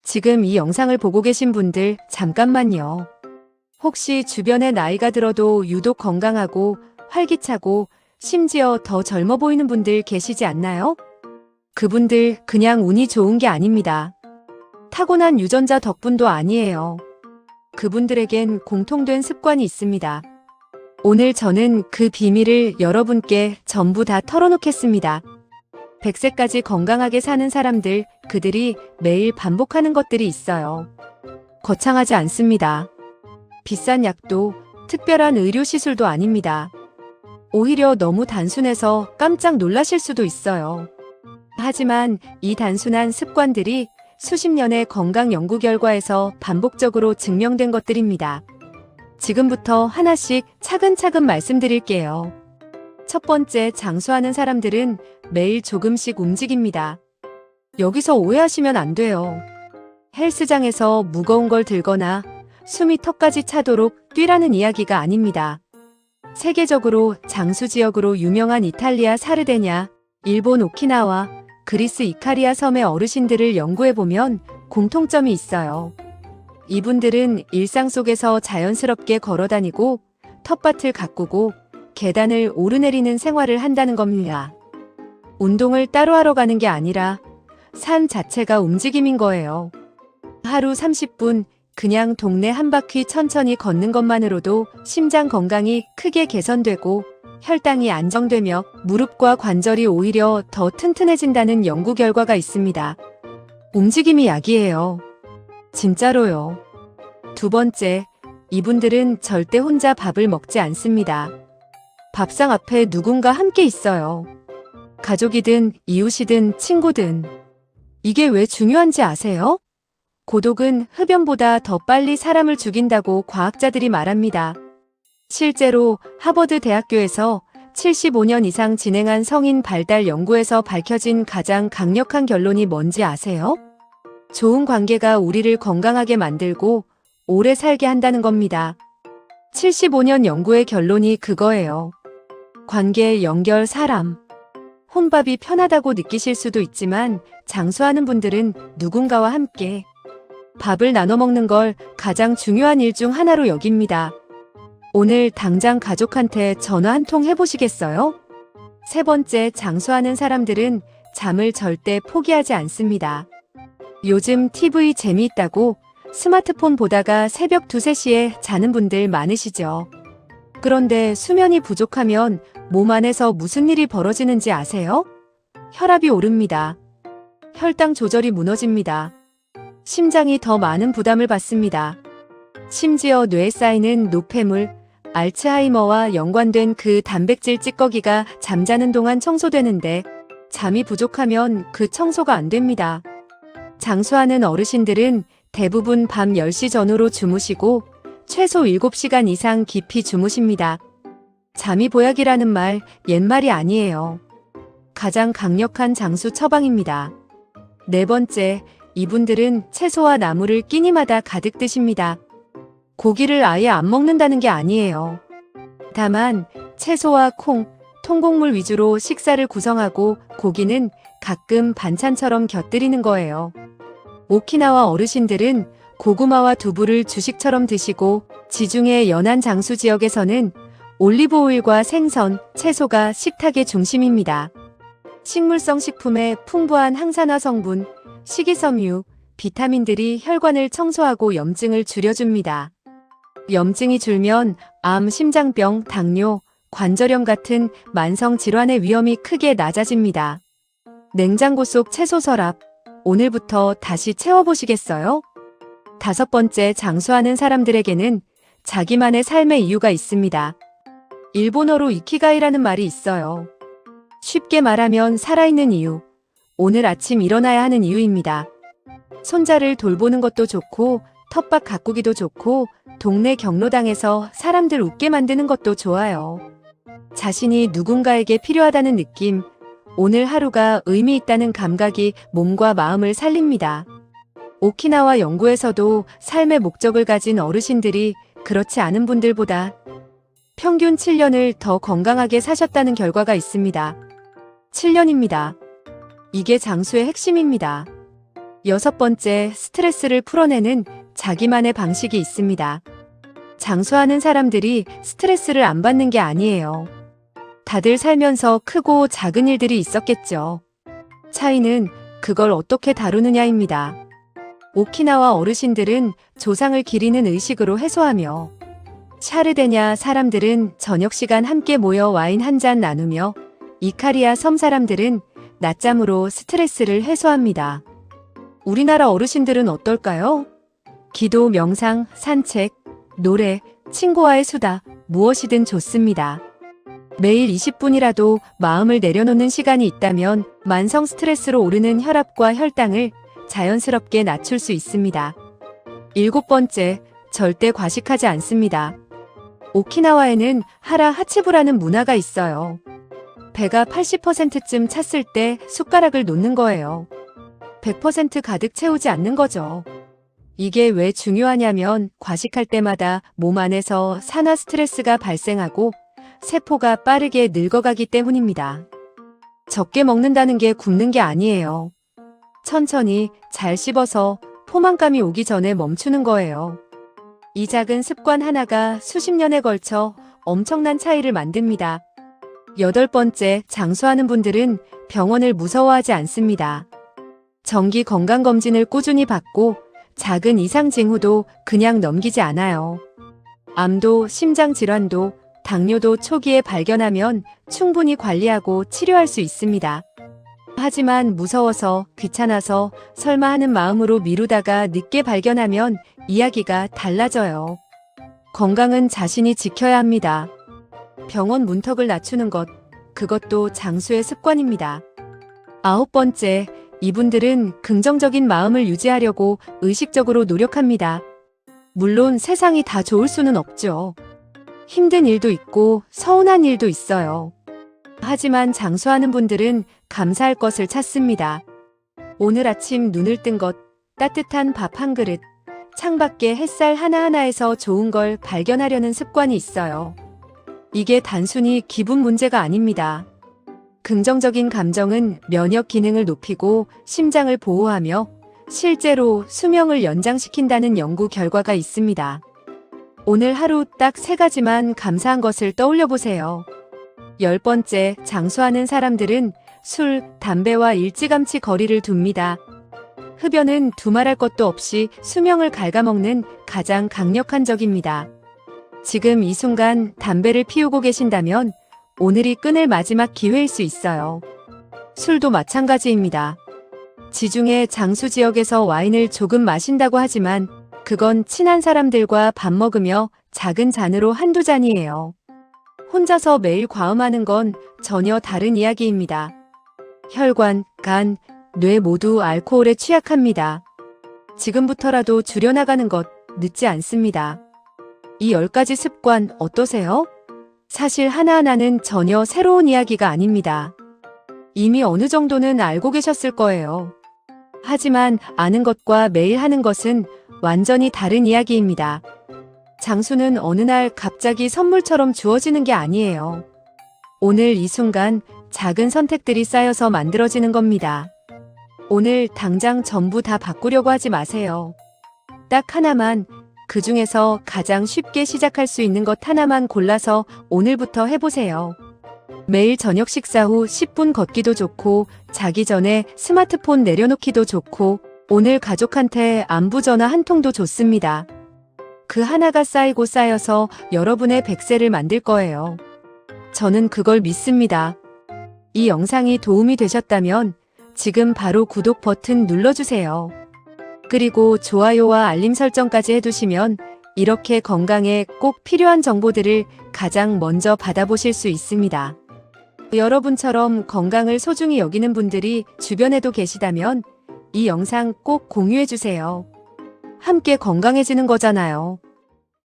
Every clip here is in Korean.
지금 이 영상을 보고 계신 분들 잠깐만요. 혹시 주변에 나이가 들어도 유독 건강하고 활기차고 심지어 더 젊어 보이는 분들 계시지 않나요? 그분들 그냥 운이 좋은 게 아닙니다. 타고난 유전자 덕분도 아니에요. 그분들에겐 공통된 습관이 있습니다. 오늘 저는 그 비밀을 여러분께 전부 다 털어놓겠습니다. 100세까지 건강하게 사는 사람들, 그들이 매일 반복하는 것들이 있어요. 거창하지 않습니다. 비싼 약도, 특별한 의료시술도 아닙니다. 오히려 너무 단순해서 깜짝 놀라실 수도 있어요. 하지만 이 단순한 습관들이 수십 년의 건강 연구 결과에서 반복적으로 증명된 것들입니다. 지금부터 하나씩 차근차근 말씀드릴게요. 첫 번째, 장수하는 사람들은 매일 조금씩 움직입니다. 여기서 오해하시면 안 돼요. 헬스장에서 무거운 걸 들거나 숨이 턱까지 차도록 뛰라는 이야기가 아닙니다. 세계적으로 장수 지역으로 유명한 이탈리아 사르데냐, 일본 오키나와, 그리스 이카리아 섬의 어르신들을 연구해보면 공통점이 있어요. 이분들은 일상 속에서 자연스럽게 걸어다니고 텃밭을 가꾸고 계단을 오르내리는 생활을 한다는 겁니다. 운동을 따로 하러 가는 게 아니라 삶 자체가 움직임인 거예요. 하루 30분 그냥 동네 한 바퀴 천천히 걷는 것만으로도 심장 건강이 크게 개선되고 혈당이 안정되며 무릎과 관절이 오히려 더 튼튼해진다는 연구 결과가 있습니다. 움직임이 약이에요. 진짜로요. 두 번째, 이분들은 절대 혼자 밥을 먹지 않습니다. 밥상 앞에 누군가 함께 있어요. 가족이든 이웃이든 친구든. 이게 왜 중요한지 아세요? 고독은 흡연보다 더 빨리 사람을 죽인다고 과학자들이 말합니다. 실제로 하버드 대학교에서 75년 이상 진행한 성인 발달 연구에서 밝혀진 가장 강력한 결론이 뭔지 아세요? 좋은 관계가 우리를 건강하게 만들고 오래 살게 한다는 겁니다. 75년 연구의 결론이 그거예요. 관계, 연결, 사람. 혼밥이 편하다고 느끼실 수도 있지만 장수하는 분들은 누군가와 함께 밥을 나눠 먹는 걸 가장 중요한 일 중 하나로 여깁니다. 오늘 당장 가족한테 전화 한 통 해보시겠어요? 세 번째, 장수하는 사람들은 잠을 절대 포기하지 않습니다. 요즘 TV 재미있다고 스마트폰 보다가 새벽 2, 3시에 자는 분들 많으시죠? 그런데 수면이 부족하면 몸 안에서 무슨 일이 벌어지는지 아세요? 혈압이 오릅니다. 혈당 조절이 무너집니다. 심장이 더 많은 부담을 받습니다. 심지어 뇌에 쌓이는 노폐물, 알츠하이머와 연관된 그 단백질 찌꺼기가 잠자는 동안 청소되는데 잠이 부족하면 그 청소가 안 됩니다. 장수하는 어르신들은 대부분 밤 10시 전후로 주무시고 최소 7시간 이상 깊이 주무십니다. 잠이 보약이라는 말 옛말이 아니에요. 가장 강력한 장수 처방입니다. 네 번째, 이분들은 채소와 나물을 끼니마다 가득 드십니다. 고기를 아예 안 먹는다는 게 아니에요. 다만 채소와 콩, 통곡물 위주로 식사를 구성하고 고기는 가끔 반찬처럼 곁들이는 거예요. 오키나와 어르신들은 고구마와 두부를 주식처럼 드시고 지중해 연안 장수 지역에서는 올리브 오일과 생선, 채소가 식탁의 중심입니다. 식물성 식품에 풍부한 항산화 성분, 식이섬유, 비타민들이 혈관을 청소하고 염증을 줄여줍니다. 염증이 줄면 암, 심장병, 당뇨, 관절염 같은 만성 질환의 위험이 크게 낮아집니다. 냉장고 속 채소 서랍, 오늘부터 다시 채워보시겠어요? 다섯 번째, 장수하는 사람들에게는 자기만의 삶의 이유가 있습니다. 일본어로 이키가이라는 말이 있어요. 쉽게 말하면 살아있는 이유, 오늘 아침 일어나야 하는 이유입니다. 손자를 돌보는 것도 좋고 텃밭 가꾸기도 좋고 동네 경로당에서 사람들 웃게 만드는 것도 좋아요. 자신이 누군가에게 필요하다는 느낌, 오늘 하루가 의미 있다는 감각이 몸과 마음을 살립니다. 오키나와 연구에서도 삶의 목적을 가진 어르신들이 그렇지 않은 분들보다 평균 7년을 더 건강하게 사셨다는 결과가 있습니다. 7년입니다. 이게 장수의 핵심입니다. 6번째, 스트레스를 풀어내는 자기만의 방식이 있습니다. 장수하는 사람들이 스트레스를 안 받는 게 아니에요. 다들 살면서 크고 작은 일들이 있었겠죠. 차이는 그걸 어떻게 다루느냐입니다. 오키나와 어르신들은 조상을 기리는 의식으로 해소하며, 샤르데냐 사람들은 저녁 시간 함께 모여 와인 한 잔 나누며, 이카리아 섬 사람들은 낮잠으로 스트레스를 해소합니다. 우리나라 어르신들은 어떨까요? 기도, 명상, 산책, 노래, 친구와의 수다, 무엇이든 좋습니다. 매일 20분이라도 마음을 내려놓는 시간이 있다면 만성 스트레스로 오르는 혈압과 혈당을 자연스럽게 낮출 수 있습니다. 7번째, 절대 과식하지 않습니다. 오키나와에는 하라 하치부라는 문화가 있어요. 배가 80%쯤 찼을 때 숟가락을 놓는 거예요. 100% 가득 채우지 않는 거죠. 이게 왜 중요하냐면 과식할 때마다 몸 안에서 산화 스트레스가 발생하고 세포가 빠르게 늙어가기 때문입니다. 적게 먹는다는 게 굶는 게 아니에요. 천천히 잘 씹어서 포만감이 오기 전에 멈추는 거예요. 이 작은 습관 하나가 수십 년에 걸쳐 엄청난 차이를 만듭니다. 8번째, 장수하는 분들은 병원을 무서워하지 않습니다. 정기 건강검진을 꾸준히 받고 작은 이상 징후도 그냥 넘기지 않아요. 암도 심장질환도 당뇨도 초기에 발견하면 충분히 관리하고 치료할 수 있습니다. 하지만 무서워서, 귀찮아서, 설마 하는 마음으로 미루다가 늦게 발견하면 이야기가 달라져요. 건강은 자신이 지켜야 합니다. 병원 문턱을 낮추는 것, 그것도 장수의 습관입니다. 9번째, 이분들은 긍정적인 마음을 유지하려고 의식적으로 노력합니다. 물론 세상이 다 좋을 수는 없죠. 힘든 일도 있고 서운한 일도 있어요. 하지만 장수하는 분들은 감사할 것을 찾습니다. 오늘 아침 눈을 뜬 것, 따뜻한 밥 한 그릇, 창밖에 햇살 하나하나에서 좋은 걸 발견하려는 습관이 있어요. 이게 단순히 기분 문제가 아닙니다. 긍정적인 감정은 면역 기능을 높이고 심장을 보호하며 실제로 수명을 연장시킨다는 연구 결과가 있습니다. 오늘 하루 딱 3가지만 감사한 것을 떠올려 보세요. 10번째, 장수하는 사람들은 술, 담배와 일찌감치 거리를 둡니다. 흡연은 두말할 것도 없이 수명을 갉아먹는 가장 강력한 적입니다. 지금 이 순간 담배를 피우고 계신다면 오늘이 끊을 마지막 기회일 수 있어요. 술도 마찬가지입니다. 지중해 장수 지역에서 와인을 조금 마신다고 하지만 그건 친한 사람들과 밥 먹으며 작은 잔으로 한두 잔이에요. 혼자서 매일 과음하는 건 전혀 다른 이야기입니다. 혈관, 간, 뇌 모두 알코올에 취약합니다. 지금부터라도 줄여나가는 것 늦지 않습니다. 이 10가지 습관 어떠세요? 사실 하나하나는 전혀 새로운 이야기가 아닙니다. 이미 어느 정도는 알고 계셨을 거예요. 하지만 아는 것과 매일 하는 것은 완전히 다른 이야기입니다. 장수는 어느 날 갑자기 선물처럼 주어지는 게 아니에요. 오늘 이 순간 작은 선택들이 쌓여서 만들어지는 겁니다. 오늘 당장 전부 다 바꾸려고 하지 마세요. 딱 하나만, 그 중에서 가장 쉽게 시작할 수 있는 것 하나만 골라서 오늘부터 해보세요. 매일 저녁 식사 후 10분 걷기도 좋고, 자기 전에 스마트폰 내려놓기도 좋고, 오늘 가족한테 안부 전화 한 통도 좋습니다. 그 하나가 쌓이고 쌓여서 여러분의 100세를 만들 거예요. 저는 그걸 믿습니다. 이 영상이 도움이 되셨다면 지금 바로 구독 버튼 눌러주세요. 그리고 좋아요와 알림 설정까지 해두시면 이렇게 건강에 꼭 필요한 정보들을 가장 먼저 받아보실 수 있습니다. 여러분처럼 건강을 소중히 여기는 분들이 주변에도 계시다면 이 영상 꼭 공유해주세요. 함께 건강해지는 거잖아요.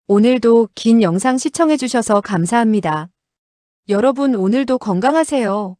오늘도 긴 영상 시청해주셔서 감사합니다. 여러분 오늘도 건강하세요.